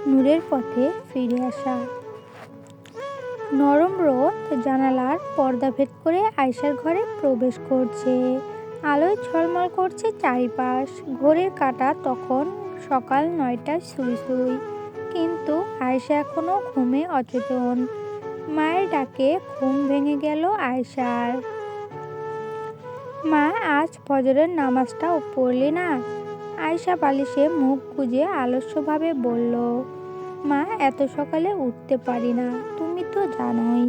নূরের পথে ফিরে আসা। নরম রোদ জানালার পর্দা ভেদ করে আয়শার ঘরে প্রবেশ করছে। আলোয় ঝলমল করছে চারিপাশ। ঘড়ির কাঁটা তখন সকাল ৯টায় সুই সুই, কিন্তু আয়শা এখনো ঘুমে অচেতন। মায়ের ডাকে ঘুম ভেঙে গেল আয়শার। মা, আজ ফজরের নামাজটাও পড়লি না? আয়শা বালিশে মুখ গুজে আলস্যভাবে বলল, মা, এত সকালে উঠতে পারি না, তুমি তো জানোই।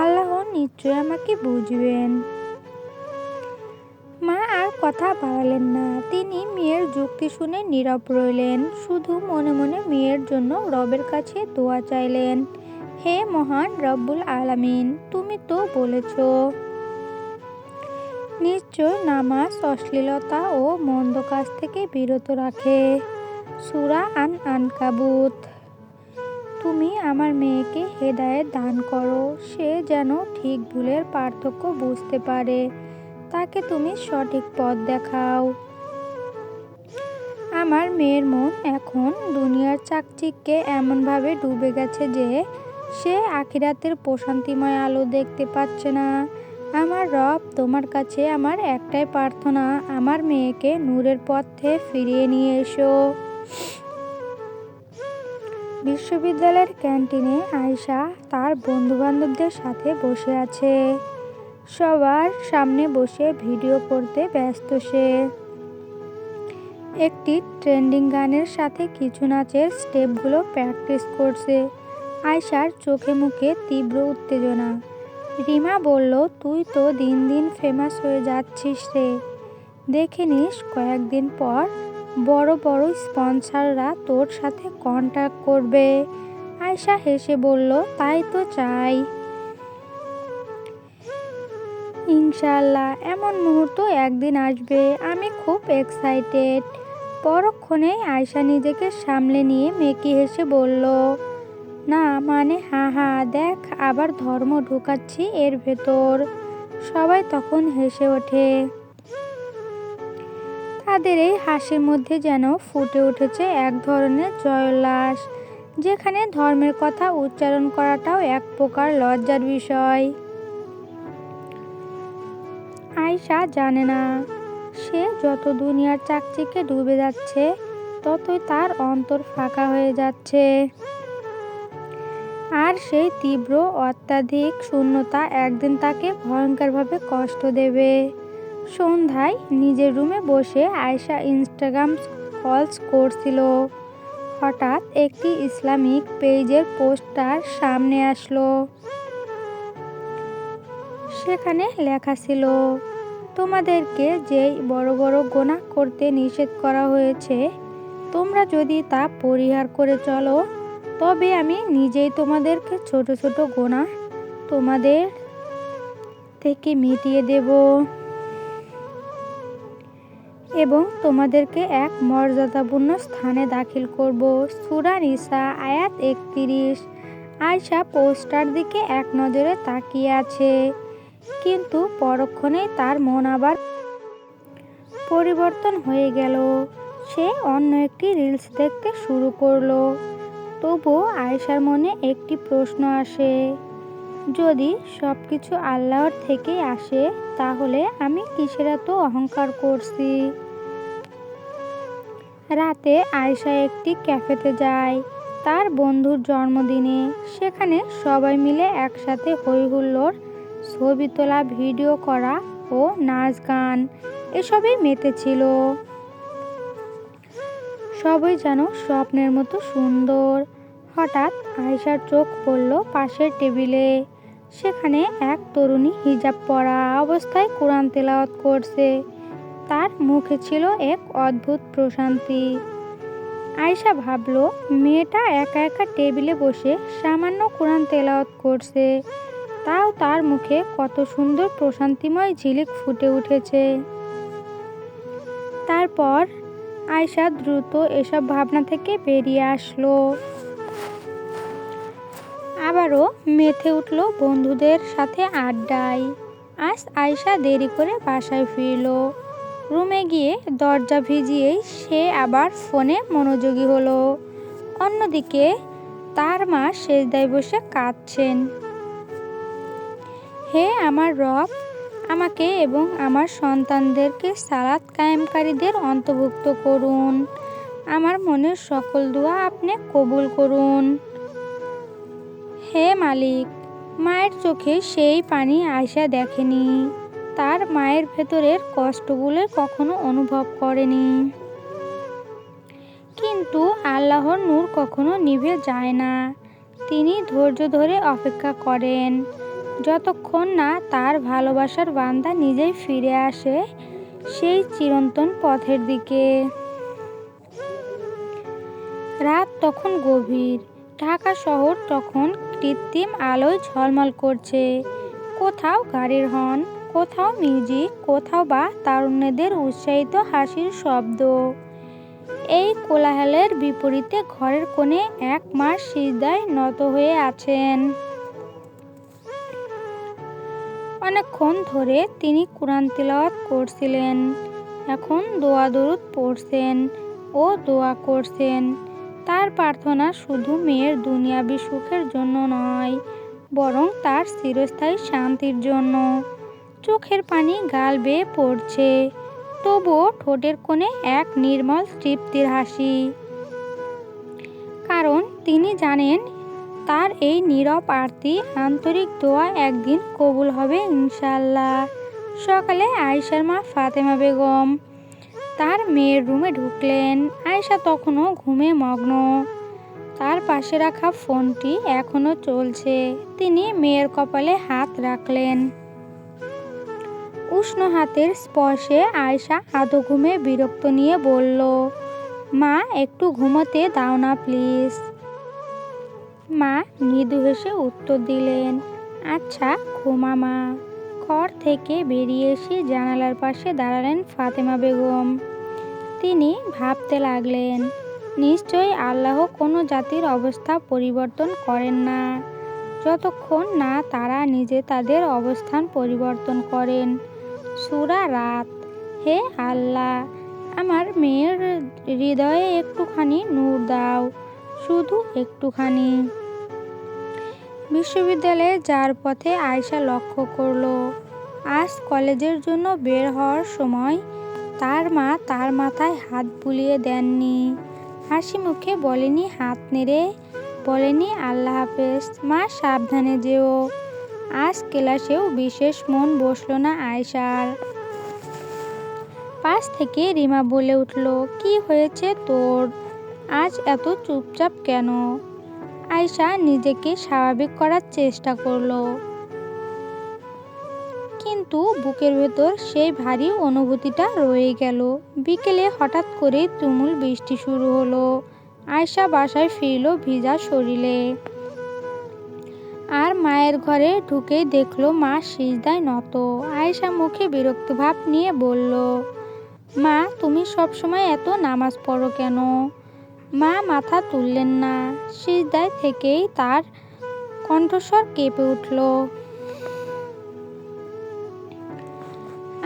আল্লাহ নিশ্চয় আমাকে বুঝবেন। মা আর কথা বাড়ালেন না। তিনি মেয়ের যুক্তি শুনে নীরব রইলেন, শুধু মনে মনে মেয়ের জন্য রবের কাছে দোয়া চাইলেন। হে মহান রব্বুল আলামিন, তুমি তো বলেছ নিশ্চয় নামাজ অশ্লীলতা ও মন্দ কাজ থেকে বিরত রাখে। সূরা আনকাবুত। তুমি আমার মেয়েকে হেদায়েত দান করো, সে যেন ঠিক ভুলের পার্থক্য বুঝতে পারে। তাকে তুমি সঠিক পথ দেখাও। আমার মেয়ের মন এখন দুনিয়ার চাকচিক্যে এমনভাবে ডুবে গেছে যে সে আখিরাতের প্রশান্তিময় আলো দেখতে পাচ্ছে না। আমার রব, তোমার কাছে আমার একটাই প্রার্থনা, আমার মেয়েকে নূরের পথে ফিরিয়ে নিয়ে এসো। বিশ্ববিদ্যালয়ের ক্যান্টিনে আয়শা তার বন্ধুবান্ধবদের সাথে বসে আছে। সবার সামনে বসে ভিডিও করতে ব্যস্ত সে। একটি ট্রেন্ডিং গানের সাথে কিছু নাচের স্টেপগুলো প্র্যাকটিস করছে। আয়শার চোখে মুখে তীব্র উত্তেজনা। রিমা বলল, তুই তো দিন দিন ফেমাস হয়ে যাচ্ছিস রে। দেখে নিস, কয়েকদিন পর বড় বড় স্পন্সররা তোর সাথে কন্ট্যাক্ট করবে। আয়শা হেসে বলল, তাই তো চাই। ইনশাআল্লাহ এমন মুহূর্ত একদিন আসবে। আমি খুব এক্সাইটেড। পরক্ষণেই আয়শা নিজেকে সামলে নিয়ে মেকি হেসে বলল, না মানে হা হা, দেখ আবার ধর্ম ঢুকাচ্ছি এর ভেতর। সবাই তখন হেসে ওঠে। তাদের এই হাসির মধ্যে যেন ফুটে উঠেছে এক ধরনের জয়োল্লাস, যেখানে ধর্মের কথা উচ্চারণ করাটাও এক প্রকার লজ্জার বিষয়। আয়শা জানে না, সে যত দুনিয়ার চাকচিকে ডুবে যাচ্ছে ততই তার অন্তর ফাঁকা হয়ে যাচ্ছে। আর সেই তীব্র অত্যাধিক শূন্যতা একদিন তাকে ভয়ঙ্করভাবে কষ্ট দেবে। সন্ধ্যায় নিজের রুমে বসে আয়শা ইনস্টাগ্রাম স্ক্রল করছিল। হঠাৎ একটি ইসলামিক পেজের পোস্টার সামনে আসলো। সেখানে লেখা ছিল, তোমাদেরকে যেই বড় বড় গুনাহ করতে নিষেধ করা হয়েছে, তোমরা যদি তা পরিহার করে চলো, তবে আমি নিজেই তোমাদেরকে ছোট ছোট গুনাহ তোমাদের থেকে মিটিয়ে দেব এবং তোমাদেরকে এক মর্যাদাপূর্ণ স্থানে দাখিল করব। সূরা নিসা আয়াত ৩১। আয়শা পোস্টার দিকে এক নজরে তাকিয়ে আছে, কিন্তু পরক্ষণেই তার মন আবার পরিবর্তন হয়ে গেল। সে অন্য একটি রিলস দেখতে শুরু করলো। তবুও আয়শার মনে একটি প্রশ্ন আসে, যদি সবকিছু আল্লাহর থেকেই আসে, তাহলে আমি কিসের এত অহংকার করছি। রাতে আয়শা একটি ক্যাফেতে যায় তার বন্ধুর জন্মদিনে। সেখানে সবাই মিলে একসাথে হই হুল্লোড়, ছবি তোলা, ভিডিও করা ও নাচ গান এসবই মেতেছিল। সবই যেন স্বপ্নের মতো সুন্দর। হঠাৎ আয়শার চোখ পড়ল পাশের টেবিলে। সেখানে এক তরুণী হিজাব পরা অবস্থায় কোরআন তেলাওয়াত করছে। তার মুখে ছিল এক অদ্ভুত প্রশান্তি। আয়শা ভাবল, মেয়েটা একা একা টেবিলে বসে সামান্য কোরআন তেলাওয়াত করছে, তাও তার মুখে কত সুন্দর প্রশান্তিময় ঝিলিক ফুটে উঠেছে। তারপর আয়শা দ্রুত এসব ভাবনা থেকে বেরিয়ে আসলো। আবারও মেতে উঠল বন্ধুদের সাথে আড্ডায়। আজ আয়শা দেরি করে বাসায় ফিরল। রুমে গিয়ে দরজা ভিজিয়েই সে আবার ফোনে মনোযোগী হলো। অন্যদিকে তার মা সেজদায় বসে কাঁদছেন। হে আমার রব, আমাকে এবং আমার সন্তানদেরকে সালাত কায়েমকারীদের অন্তর্ভুক্ত করুন। আমার মনের সকল দোয়া আপনি কবুল করুন। হে মালিক, মায়ের চোখে সেই পানি আয়শা দেখেনি, তার মায়ের ভেতরের কষ্টগুলো কখনো অনুভব করেনি। কিন্তু আল্লাহর নূর কখনো নিভে যায় না। তিনি ধৈর্য ধরে অপেক্ষা করেন যতক্ষণ না তার ভালোবাসার বান্দা নিজেই ফিরে আসে সেই চিরন্তন পথের দিকে। রাত তখন গভীর, ঢাকা শহর তখন কৃত্রিম আলোয় ঝলমল করছে। কোথাও গাড়ির হর্ন, কোথাও মিউজিক, কোথাও বা তারুণ্যদের উৎসাহিত হাসির শব্দ। এই কোলাহলের বিপরীতে ঘরের কোণে এক মা সিজদায় নত হয়ে আছেন। অনেকক্ষণ ধরে তিনি কুরআন তিলাওয়াত করছিলেন, এখন দোয়া দরুদ পড়ছেন ও দোয়া করছেন। তার প্রার্থনা শুধু মেয়ের দুনিয়াবি সুখের জন্য নয়, বরং তার চিরস্থায়ী শান্তির জন্য। চোখের পানি গাল বেয়ে পড়ছে, তবুও ঠোঁটের কোণে এক নির্মল তৃপ্তির হাসি। কারণ তিনি জানেন তার এই নীরব আরতি, আন্তরিক দোয়া একদিন কবুল হবে ইনশাআল্লাহ। সকালে আয়েশার মা ফাতেমা বেগম তার মেয়ের রুমে ঢুকলেন। আয়েশা তখনও ঘুমে মগ্ন। তার পাশে রাখা ফোনটি এখনো চলছে। তিনি মেয়ের কপালে হাত রাখলেন। উষ্ণ হাতের স্পর্শে আয়েশা আধো ঘুমে বিরক্ত নিয়ে বলল, মা একটু ঘুমোতে দাও না প্লিজ। মা মৃদু হেসে উত্তর দিলেন, আচ্ছা ঘুমা মা। ঘর থেকে বেরিয়ে এসে জানালার পাশে দাঁড়ালেন ফাতেমা বেগম। তিনি ভাবতে লাগলেন, নিশ্চয়ই আল্লাহ কোনো জাতির অবস্থা পরিবর্তন করেন না যতক্ষণ না তারা নিজে তাদের অবস্থান পরিবর্তন করেন। সূরা রাত। হে আল্লাহ, আমার মেয়ের হৃদয়ে একটুখানি নূর দাও, শুধু একটুখানি। বিশ্ববিদ্যালয়ে যার পথে আয়েশা লক্ষ্য করল, আজ কলেজের জন্য বের হওয়ার সময় তার মা তার মাথায় হাত বুলিয়ে দেননি, হাসি মুখে বলেনি হাত নেড়ে, বলেনি আল্লাহ হাফেজ, মা সাবধানে যেও। আজ ক্লাসেও বিশেষ মন বসল না আয়েশার। পাশ থেকে রিমা বলে উঠল, কি হয়েছে তোর, আজ এত চুপচাপ কেন? আয়েশা নিজেকে স্বাভাবিক করার চেষ্টা করল, কিন্তু বুকের ভেতর সেই ভারী অনুভূতিটা রয়ে গেল। বিকেলে হঠাৎ করে তুমুল বৃষ্টি শুরু হলো। আয়েশা বাসায় ফিরল ভিজা শরীরে। আর মায়ের ঘরে ঢুকেই দেখল মা সিজদায় নত। আয়েশা মুখে বিরক্ত ভাব নিয়ে বলল, মা তুমি সবসময় এত নামাজ পড়ো কেন? মা মাথা তুললেন না। সিজদায় থেকেই তার কণ্ঠস্বর কেঁপে উঠল,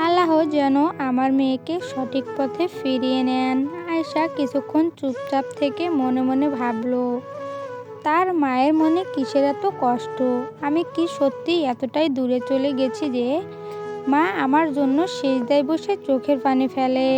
আল্লাহ যেন আমার মেয়েকে সঠিক পথে ফিরিয়ে নেন। আয়েশা কিছুক্ষণ চুপচাপ থেকে মনে মনে ভাবল, তার মায়ের মনে কিসের এত কষ্ট? আমি কি সত্যি এতটাই দূরে চলে গেছি যে মা আমার জন্য সিজদায় বসে চোখের পানি ফেলে?